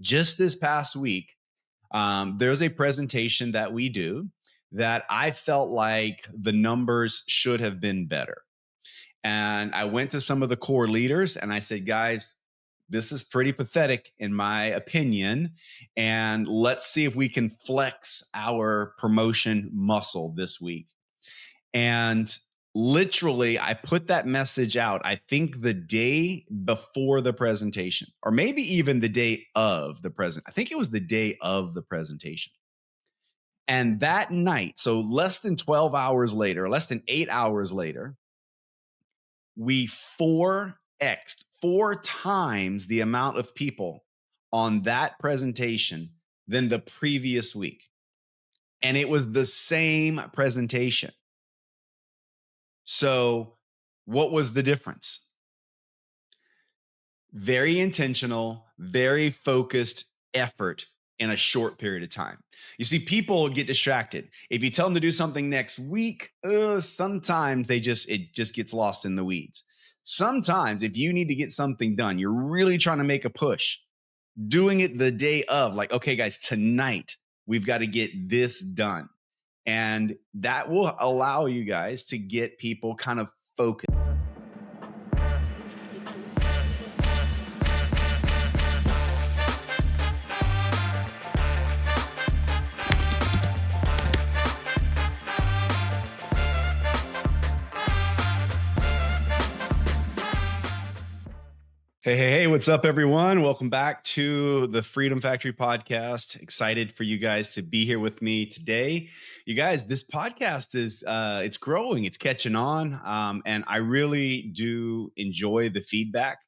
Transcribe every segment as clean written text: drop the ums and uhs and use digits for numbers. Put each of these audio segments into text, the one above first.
just this past week, there's a presentation that we do that I felt like the numbers should have been better. And I went to some of the core leaders and I said, guys, this is pretty pathetic in my opinion. And let's see if we can flex our promotion muscle this week. And literally, I put that message out, I think the day before the presentation, or maybe even the day of the present. I think it was the day of the presentation. And that night, so less than 12 hours later, less than 8 hours later, we 4x'd 4 times the amount of people on that presentation than the previous week. And it was the same presentation. So, what was the difference? Very intentional, very focused effort in a short period of time. You see, people get distracted. If you tell them to do something next week, sometimes it just gets lost in the weeds. Sometimes, if you need to get something done, you're really trying to make a push. Doing it the day of, like, okay, guys, tonight we've got to get this done. And that will allow you guys to get people kind of focused. Hey, what's up, everyone? Welcome back to the Freedom Factory podcast. Excited for you guys to be here with me today. You guys, this podcast is it's growing, it's catching on, and I really do enjoy the feedback.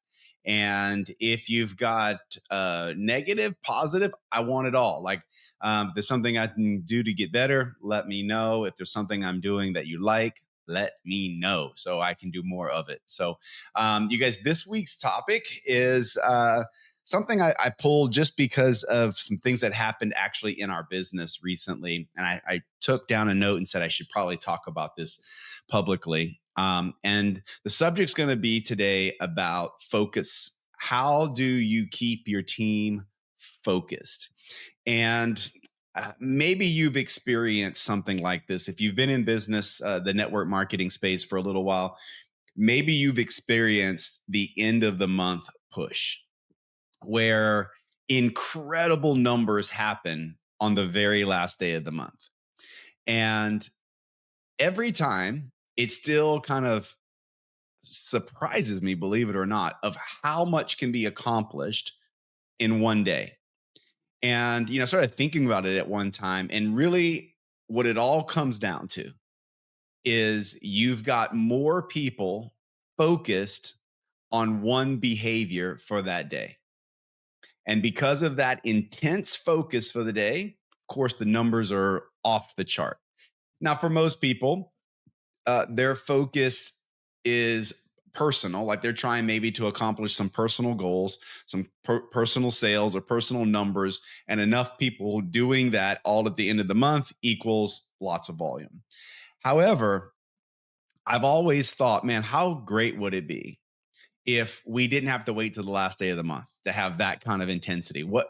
And if you've got negative, positive, I want it all. Like, if there's something I can do to get better, let me know. If there's something I'm doing that you like, let me know so I can do more of it. So, you guys, this week's topic is something I pulled just because of some things that happened actually in our business recently. And I took down a note and said I should probably talk about this publicly. And the subject's going to be today about focus. How do you keep your team focused? And maybe you've experienced something like this. If you've been in business, the network marketing space for a little while, maybe you've experienced the end of the month push where incredible numbers happen on the very last day of the month. And every time it still kind of surprises me, believe it or not, of how much can be accomplished in one day. And, I started thinking about it at one time. And really, what it all comes down to is you've got more people focused on one behavior for that day. And because of that intense focus for the day, of course, the numbers are off the chart. Now, for most people, their focus is personal, like they're trying maybe to accomplish some personal goals, some personal sales or personal numbers, and enough people doing that all at the end of the month equals lots of volume. However, I've always thought, man, how great would it be if we didn't have to wait till the last day of the month to have that kind of intensity? What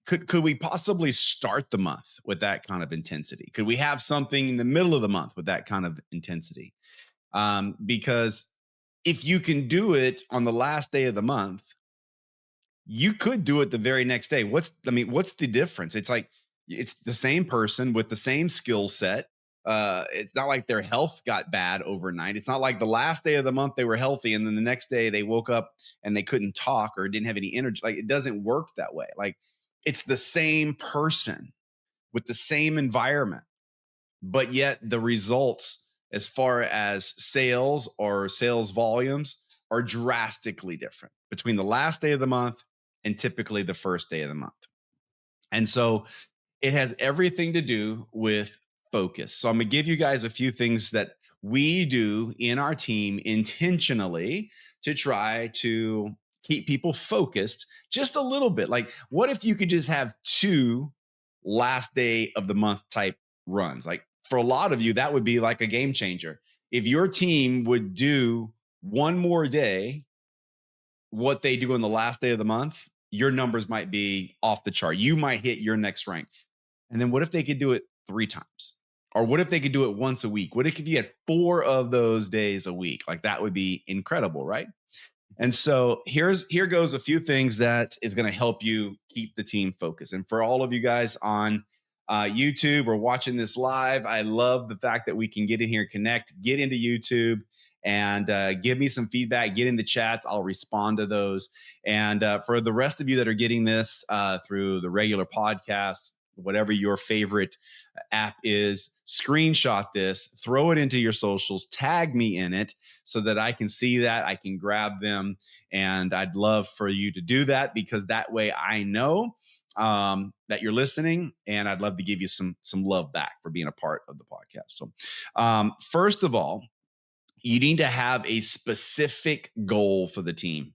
could we possibly start the month with that kind of intensity? Could we have something in the middle of the month with that kind of intensity? Because if you can do it on the last day of the month, you could do it the very next day. What's the difference? It's like it's the same person with the same skill set. It's not like their health got bad overnight. It's not like the last day of the month they were healthy and then the next day they woke up and they couldn't talk or didn't have any energy. Like, it doesn't work that way. Like, it's the same person with the same environment, but yet the results as far as sales or sales volumes are drastically different between the last day of the month and typically the first day of the month. And so it has everything to do with focus. So I'm going to give you guys a few things that we do in our team intentionally to try to keep people focused just a little bit. Like, what if you could just have two last day of the month type runs? Like, for a lot of you, that would be like a game changer. If your team would do one more day what they do on the last day of the month, your numbers might be off the chart. You might hit your next rank. And then what if they could do it 3 times? Or what if they could do it once a week? What if you had 4 of those days a week? Like that would be incredible, right? And so here goes a few things that is going to help you keep the team focused. And for all of you guys on YouTube or watching this live, I love the fact that we can get in here, connect, get into YouTube, and give me some feedback. Get in the chats. I'll respond to those. And for the rest of you that are getting this through the regular podcast, whatever your favorite app is, screenshot this, throw it into your socials, tag me in it so that I can see that, I can grab them. And I'd love for you to do that because that way I know that you're listening, and I'd love to give you some love back for being a part of the podcast. So first of all, you need to have a specific goal for the team.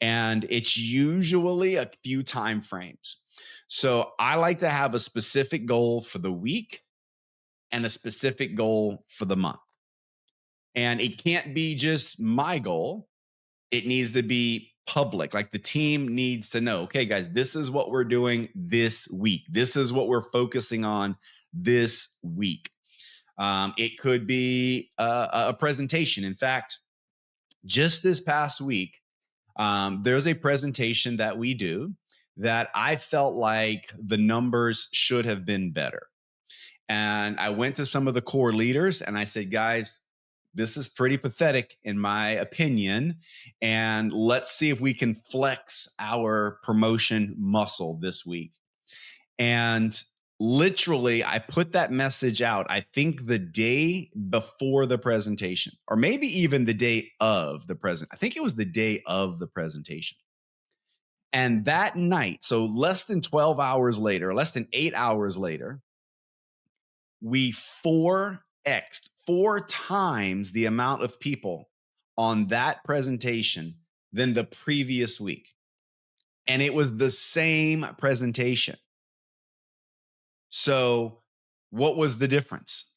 And it's usually a few time frames. So I like to have a specific goal for the week and a specific goal for the month. And it can't be just my goal. It needs to be public. Like the team needs to know, okay, guys, this is what we're doing this week. This is what we're focusing on this week. It could be a presentation. In fact, just this past week, there's a presentation that we do that I felt like the numbers should have been better. And I went to some of the core leaders and I said, guys, this is pretty pathetic in my opinion. And let's see if we can flex our promotion muscle this week. And literally, I put that message out, I think the day before the presentation, or maybe even the day of the present. I think it was the day of the presentation. And that night, so less than 12 hours later, less than 8 hours later, we 4x'd 4 times the amount of people on that presentation than the previous week. And it was the same presentation. So, what was the difference?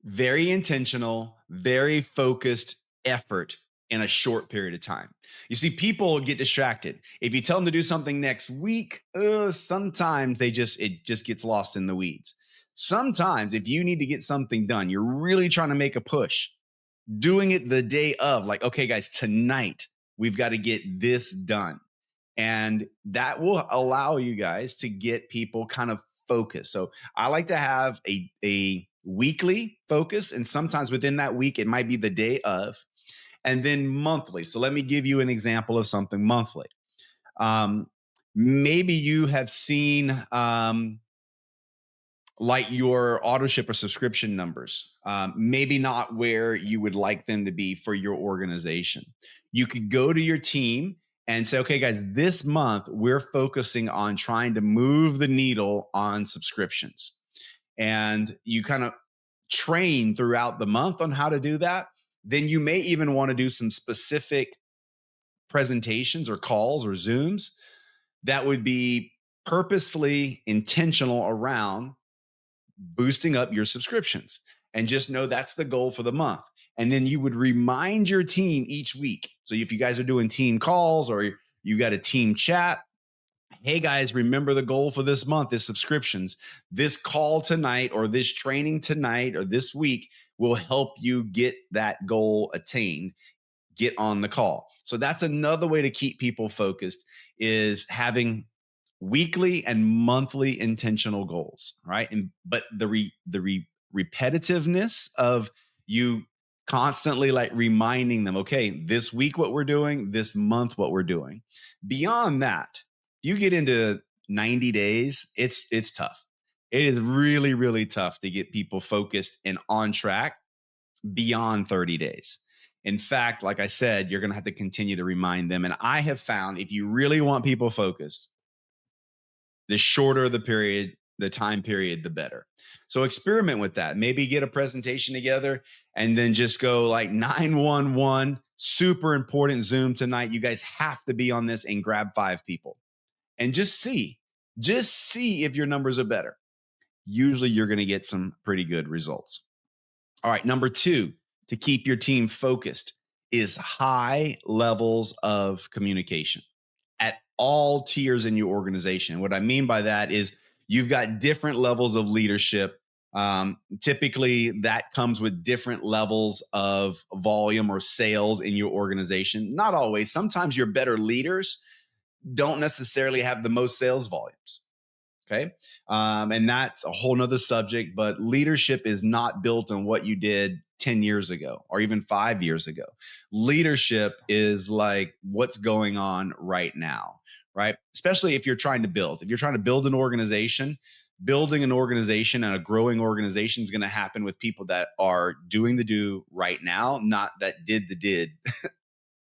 Very intentional, very focused effort in a short period of time. You see, people get distracted. If you tell them to do something next week, sometimes it just gets lost in the weeds. Sometimes, if you need to get something done, you're really trying to make a push, doing it the day of, like, okay, guys, tonight we've got to get this done. And that will allow you guys to get people kind of focused. So I like to have a weekly focus. And sometimes within that week, it might be the day of, and then monthly. So let me give you an example of something monthly. Um, Maybe you have seen like your auto ship or subscription numbers, maybe not where you would like them to be for your organization. You could go to your team and say, okay, guys, this month we're focusing on trying to move the needle on subscriptions. And you kind of train throughout the month on how to do that. Then you may even want to do some specific presentations or calls or Zooms that would be purposefully intentional around boosting up your subscriptions. And just know that's the goal for the month. And then you would remind your team each week. So if you guys are doing team calls or you got a team chat, hey guys, remember the goal for this month is subscriptions. This call tonight or this training tonight or this week will help you get that goal attained. Get on the call. So that's another way to keep people focused, is having weekly and monthly intentional goals, right? And but the repetitiveness of you constantly like reminding them, okay, this week what we're doing, this month what we're doing. Beyond that, you get into 90 days, it's tough. It is really, really tough to get people focused and on track beyond 30 days. In fact, like I said, you're going to have to continue to remind them. And I have found if you really want people focused, the shorter the period, the time period, the better. So experiment with that. Maybe get a presentation together and then just go like 911, super important Zoom tonight. You guys have to be on this, and grab 5 people and just see if your numbers are better. Usually you're going to get some pretty good results. All right. Number 2, to keep your team focused is high levels of communication. all tiers in your organization. What I mean by that is you've got different levels of leadership. Typically, that comes with different levels of volume or sales in your organization. Not always. Sometimes your better leaders don't necessarily have the most sales volumes. Okay. And that's a whole nother subject, but leadership is not built on what you did 10 years ago or even 5 years ago. Leadership is like what's going on right now, right? Especially if you're trying to build. If you're trying to build an organization, building an organization and a growing organization is going to happen with people that are doing the do right now, not that did the did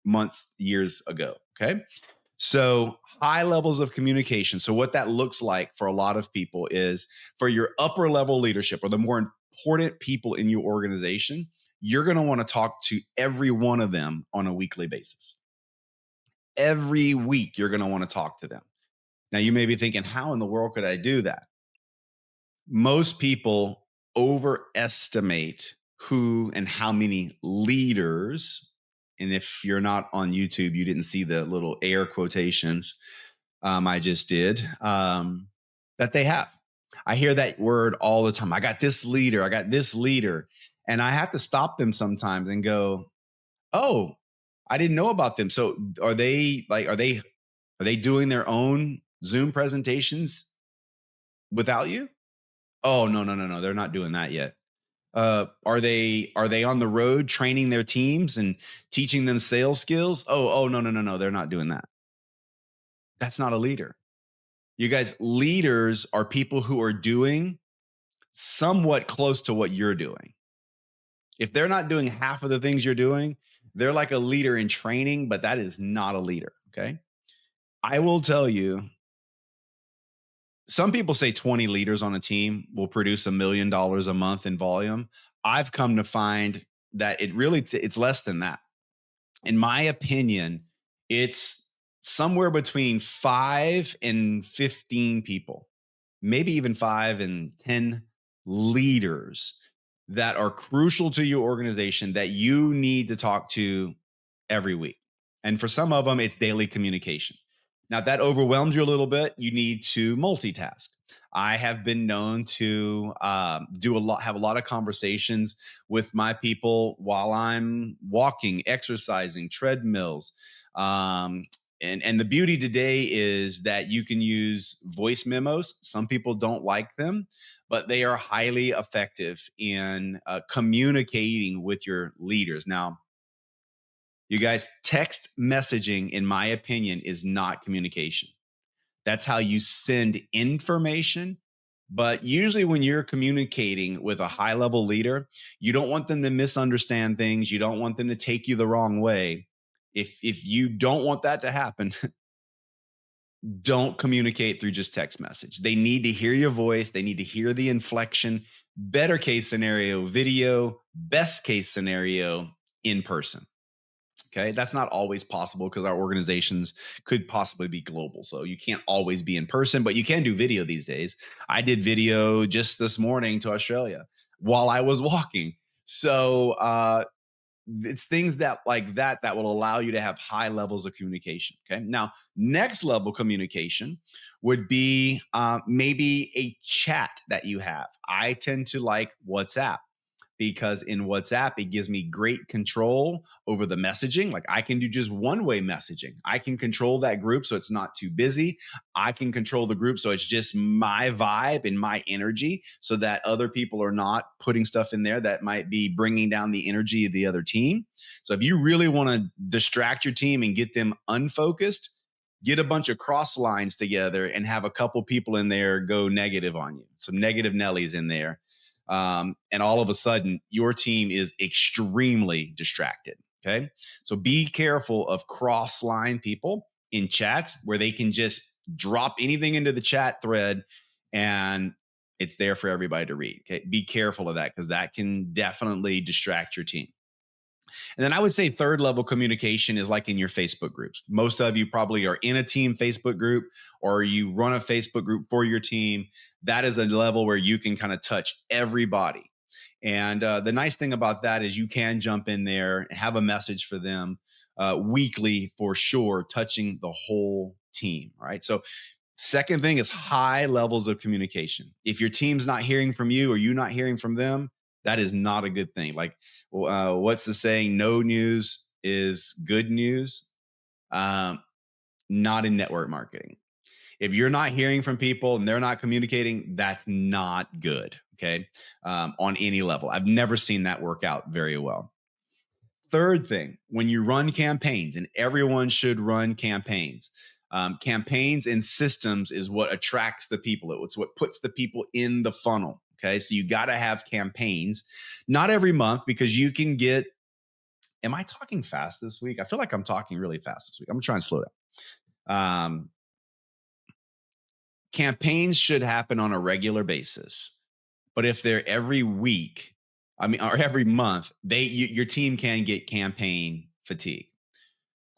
months, years ago. Okay. So, high levels of communication. So, what that looks like for a lot of people is for your upper level leadership or the more important people in your organization, you're going to want to talk to every one of them on a weekly basis. Every week, you're going to want to talk to them. Now, you may be thinking, how in the world could I do that? Most people overestimate who and how many leaders. And if you're not on YouTube, you didn't see the little air quotations I just did, that they have. I hear that word all the time. I got this leader. I got this leader. And I have to stop them sometimes and go, oh, I didn't know about them. So are they doing their own Zoom presentations without you? Oh, no, no, no, no. They're not doing that yet. Are they on the road training their teams and teaching them sales skills? Oh, no, no, no, no. They're not doing that. That's not a leader. You guys, leaders are people who are doing somewhat close to what you're doing. If they're not doing half of the things you're doing, they're like a leader in training, but that is not a leader. Okay. I will tell you, some people say 20 leaders on a team will produce $1 million a month in volume. I've come to find that it's less than that. In my opinion, it's somewhere between 5 and 15 people, maybe even 5 and 10 leaders that are crucial to your organization that you need to talk to every week. And for some of them, it's daily communication. Now, if that overwhelms you a little bit, you need to multitask. I have been known to have a lot of conversations with my people while I'm walking, exercising, treadmills. Um, and the beauty today is that you can use voice memos. Some people don't like them, but they are highly effective in communicating with your leaders. Now, you guys, text messaging, in my opinion, is not communication. That's how you send information. But usually, when you're communicating with a high level leader, you don't want them to misunderstand things. You don't want them to take you the wrong way. If you don't want that to happen, don't communicate through just text message. They need to hear your voice. They need to hear the inflection. Better case scenario, video. Best case scenario, in person. Okay. That's not always possible because our organizations could possibly be global. So you can't always be in person, but you can do video these days. I did video just this morning to Australia while I was walking. So it's things that like that will allow you to have high levels of communication. Okay. Now, next level communication would be maybe a chat that you have. I tend to like WhatsApp because in WhatsApp, it gives me great control over the messaging. Like I can do just one way messaging. I can control that group so it's not too busy. I can control the group so it's just my vibe and my energy so that other people are not putting stuff in there that might be bringing down the energy of the other team. So if you really want to distract your team and get them unfocused, get a bunch of cross lines together and have a couple people in there go negative on you. Some negative Nellies in there, and all of a sudden your team is extremely distracted. Okay. So be careful of cross line people in chats where they can just drop anything into the chat thread and it's there for everybody to read. Okay. Be careful of that because that can definitely distract your team. And then I would say third level communication is like in your Facebook groups. Most of you probably are in a team Facebook group or you run a Facebook group for your team. That is a level where you can kind of touch everybody. And the nice thing about that is you can jump in there and have a message for them weekly for sure, touching the whole team, right? So second thing is high levels of communication. If your team's not hearing from you or you not hearing from them, that is not a good thing. Like, what's the saying? No news is good news. Um, not in network marketing. If you're not hearing from people and they're not communicating, that's not good. Okay. On any level, I've never seen that work out very well. Third thing, when you run campaigns, and everyone should run campaigns, campaigns and systems is what attracts the people. It's what puts the people in the funnel. Okay. So you got to have campaigns, not every month, because you can get. Am I talking fast this week? I feel like I'm talking really fast this week. I'm going to try and slow down. Campaigns should happen on a regular basis, but if they're every week, I mean, or every month, your team can get campaign fatigue.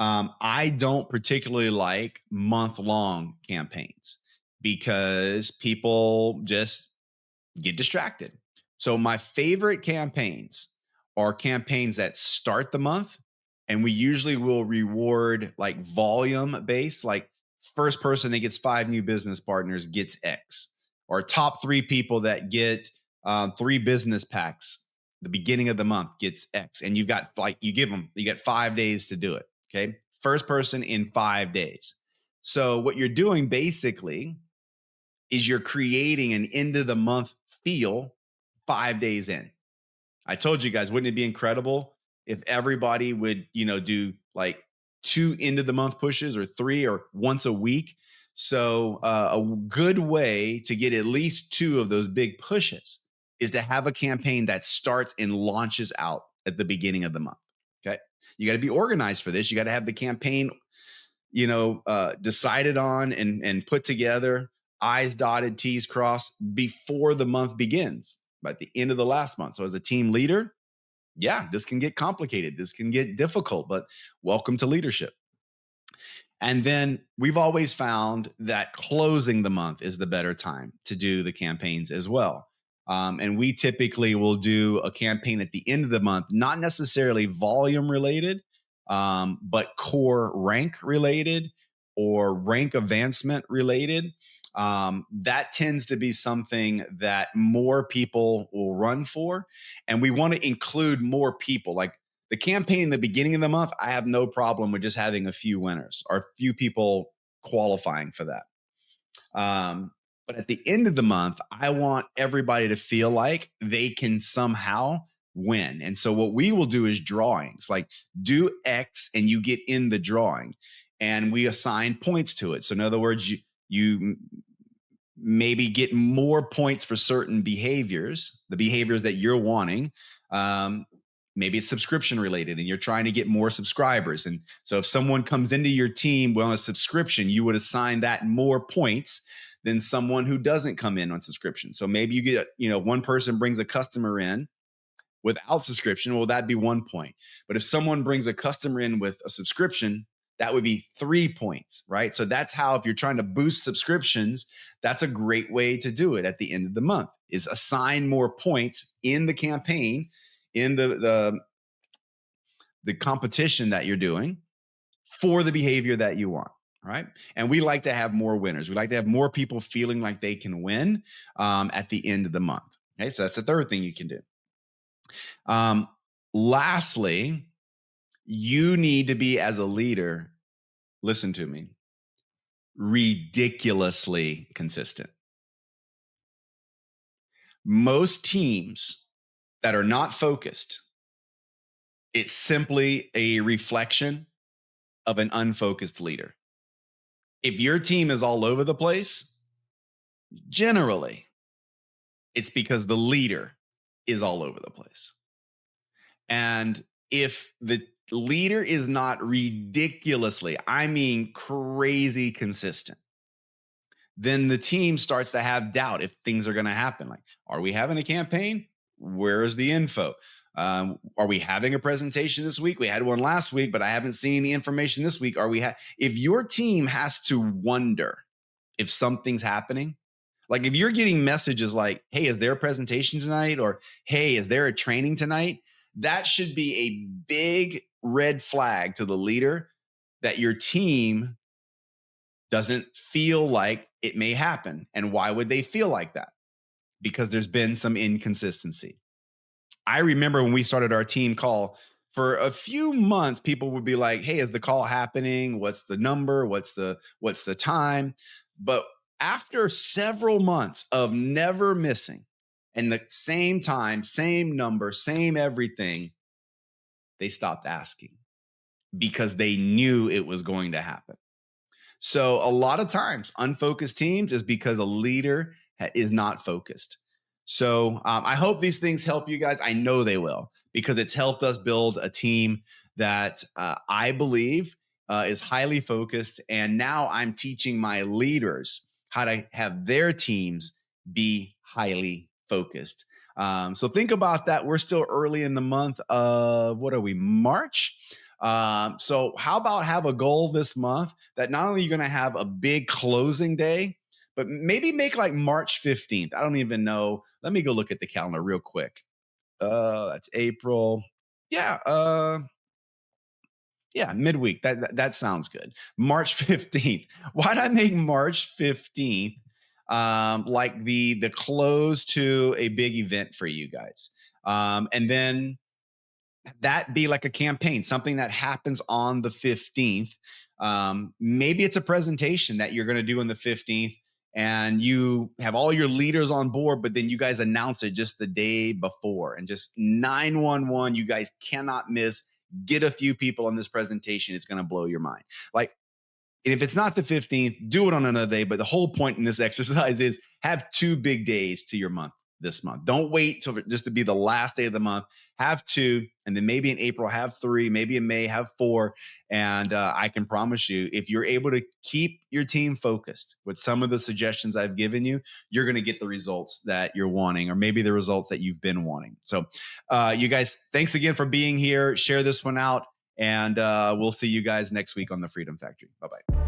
I don't particularly like month-long campaigns because people just get distracted. So my favorite campaigns are campaigns that start the month, and we usually will reward like volume based, like first person that gets 5 new business partners gets X, or top 3 people that get 3 business packs the beginning of the month gets X. And you've got like, you get 5 days to do it. Okay. First person in 5 days. So what you're doing basically is you're creating an end of the month feel 5 days in. I told you guys, wouldn't it be incredible if everybody would, do like 2 end of the month pushes, or 3, or once a week? So a good way to get at least 2 of those big pushes is to have a campaign that starts and launches out at the beginning of the month. Okay. You got to be organized for this. You got to have the campaign, decided on and put together, I's dotted, T's crossed before the month begins, by the end of the last month. So as a team leader, yeah, this can get complicated. This can get difficult, but welcome to leadership. And then we've always found that closing the month is the better time to do the campaigns as well. And we typically will do a campaign at the end of the month, not necessarily volume related, but core rank related or rank advancement related. That tends to be something that more people will run for. And we want to include more people. Like the campaign in the beginning of the month, I have no problem with just having a few winners or a few people qualifying for that. But at the end of the month, I want everybody to feel like they can somehow win. And so what we will do is drawings, like do X and you get in the drawing, and we assign points to it. So in other words, you maybe get more points for certain behaviors, the behaviors that you're wanting. Maybe it's subscription related and you're trying to get more subscribers. And so if someone comes into your team on a subscription, you would assign that more points than someone who doesn't come in on subscription. So maybe you get, one person brings a customer in without subscription, well, that'd be 1 point. But if someone brings a customer in with a subscription, that would be 3 points, right? So that's how, if you're trying to boost subscriptions, that's a great way to do it at the end of the month, is assign more points in the campaign, in the competition that you're doing for the behavior that you want, right? And we like to have more winners. We like to have more people feeling like they can win at the end of the month. Okay, so that's the third thing you can do. Lastly, you need to be, as a leader, listen to me, ridiculously consistent. Most teams that are not focused, it's simply a reflection of an unfocused leader. If your team is all over the place, generally, it's because the leader is all over the place. And if the leader is not ridiculously, I mean crazy consistent, then the team starts to have doubt if things are going to happen. Like, are we having a campaign? Where is the info? Are we having a presentation this week? We had one last week, but I haven't seen any information this week. If your team has to wonder if something's happening, like if you're getting messages like, hey, is there a presentation tonight? Or, hey, is there a training tonight? That should be a big red flag to the leader that your team doesn't feel like it may happen. And why would they feel like that? Because there's been some inconsistency. I remember when we started our team call, for a few months people would be like, "Hey, is the call happening? What's the number? What's the time?" But after several months of never missing and the same time, same number, same everything, they stopped asking because they knew it was going to happen. So a lot of times, unfocused teams is because a leader is not focused. So I hope these things help you guys. I know they will, because it's helped us build a team that I believe is highly focused. And now I'm teaching my leaders how to have their teams be highly focused. So think about that. We're still early in the month of, what are we, March? So how about have a goal this month that not only you're going to have a big closing day, but maybe make like March 15th. I don't even know. Let me go look at the calendar real quick. That's April. Yeah, yeah, midweek. That sounds good. March 15th. Why not make March 15th like the close to a big event for you guys? And then that be like a campaign, something that happens on the 15th. Maybe it's a presentation that you're going to do on the 15th, and you have all your leaders on board, but then you guys announce it just the day before, and just 911, you guys cannot miss. Get a few people on this presentation. It's going to blow your mind. Like, and if it's not the 15th, do it on another day. But the whole point in this exercise is have two big days to your month this month. Don't wait till just to be the last day of the month. Have two, and then maybe in April have three, maybe in May have four. And I can promise you, if you're able to keep your team focused with some of the suggestions I've given you, you're going to get the results that you're wanting, or maybe the results that you've been wanting. So you guys, thanks again for being here. Share this one out. And we'll see you guys next week on the Freedom Factory. Bye-bye.